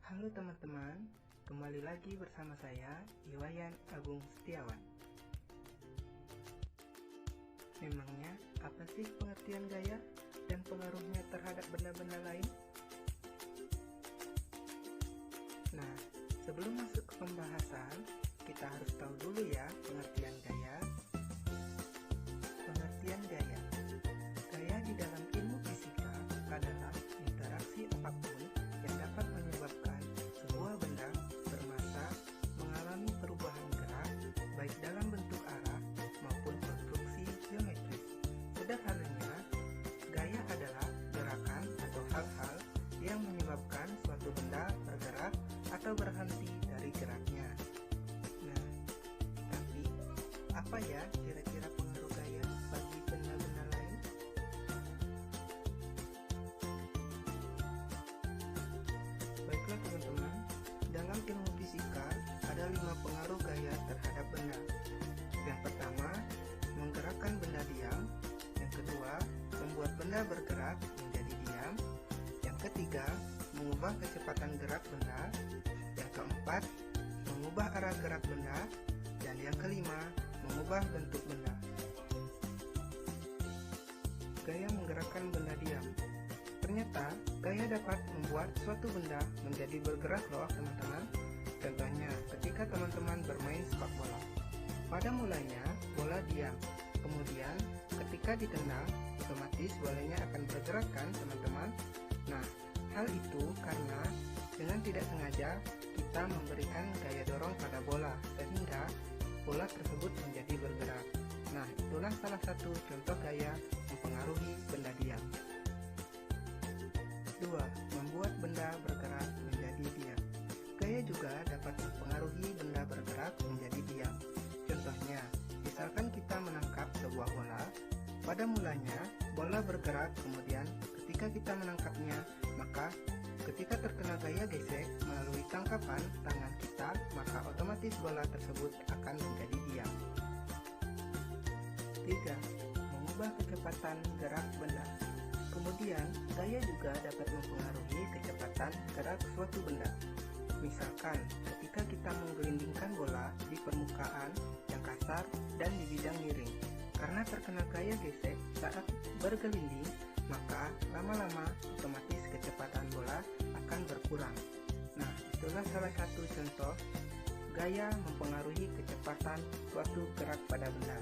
Halo teman-teman, kembali lagi bersama saya, Iwayan Agung Setiawan. Memangnya apa sih pengertian gaya dan pengaruhnya terhadap benda-benda lain? Nah, sebelum masuk ke pembahasan, kita harus tahu dulu ya pengertian gaya. Pengertian gaya. Gaya di dalam ilmu fisika adalah interaksi apapun yang dapat menyebabkan sebuah benda bermassa mengalami perubahan gerak baik dalam bentuk arah maupun konstruksi geometris. Sederhananya, gaya adalah gerakan atau hal-hal yang menyebabkan suatu benda bergerak atau berhenti dari geraknya. Nah, tapi apa ya kira-kira pengaruh gaya bagi benda-benda lain? Baiklah teman-teman, dalam ilmu fisika ada 5 pengaruh gaya terhadap benda. Yang pertama, menggerakkan benda diam. Yang kedua, membuat benda bergerak menjadi diam. Yang ketiga, mengubah kecepatan gerak benda. Yang keempat, mengubah arah gerak benda. Dan yang kelima, mengubah bentuk benda. Gaya menggerakkan benda diam. Ternyata, gaya dapat membuat suatu benda menjadi bergerak loh teman-teman. Contohnya, ketika teman-teman bermain sepak bola. Pada mulanya, bola diam. Kemudian, ketika ditendang, otomatis bolanya akan bergerak kan teman-teman? Nah, hal itu karena dengan tidak sengaja kita memberikan gaya dorong pada bola, sehingga bola tersebut menjadi bergerak. Nah, itulah salah satu contoh gaya mempengaruhi benda diam. 2. Membuat benda bergerak menjadi diam. Gaya juga dapat mempengaruhi benda bergerak menjadi diam. Contohnya, misalkan kita menangkap sebuah bola. Pada mulanya, bola bergerak, kemudian ketika kita menangkapnya, maka ketika terkena gaya gesek melalui tangkapan tangan kita, maka otomatis bola tersebut akan menjadi diam. 3. Mengubah kecepatan gerak benda. Kemudian, gaya juga dapat mempengaruhi kecepatan gerak suatu benda. Misalkan, ketika kita menggelindingkan bola di permukaan yang kasar dan di bidang miring, karena terkena gaya gesek saat bergelinding, maka lama-lama otomatis kecepatan bola akan berkurang. Nah, itulah salah satu contoh gaya mempengaruhi kecepatan suatu gerak pada benda.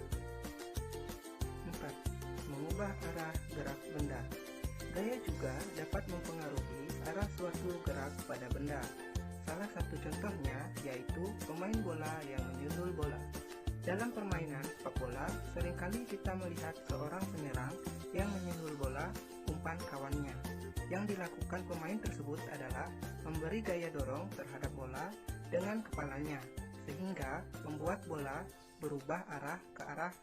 4. Mengubah arah gerak benda. Gaya juga dapat mempengaruhi arah suatu gerak pada benda. Salah satu contohnya yaitu pemain bola yang menyundul bola. Dalam permainan sepak bola, seringkali kita melihat seorang penyerang yang menyundul bola umpan kawannya. Yang dilakukan pemain tersebut adalah memberi gaya dorong terhadap bola dengan kepalanya, sehingga membuat bola berubah arah ke arah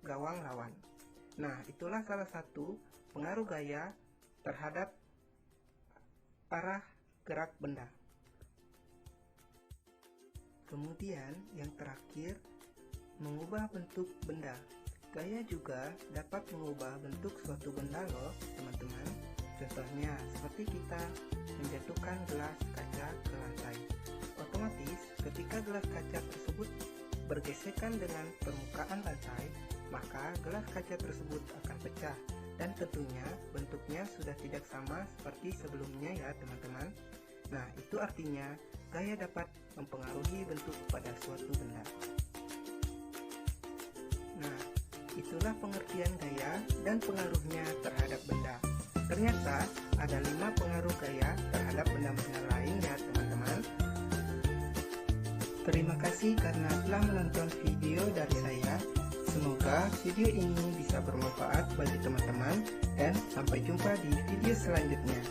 gawang lawan. Nah, itulah salah satu pengaruh gaya terhadap arah gerak benda. Kemudian yang terakhir, mengubah bentuk benda. Gaya juga dapat mengubah bentuk suatu benda loh teman-teman. Contohnya seperti kita menjatuhkan gelas kaca ke lantai. Otomatis ketika gelas kaca tersebut bergesekan dengan permukaan lantai, maka gelas kaca tersebut akan pecah. Dan tentunya bentuknya sudah tidak sama seperti sebelumnya ya teman-teman. Nah, itu artinya gaya dapat mempengaruhi bentuk pada suatu benda. Nah, itulah pengertian gaya dan pengaruhnya terhadap benda. Ternyata ada 5 pengaruh gaya terhadap benda-benda lain ya teman-teman. Terima kasih karena telah menonton video dari saya. Semoga video ini bisa bermanfaat bagi teman-teman dan sampai jumpa di video selanjutnya.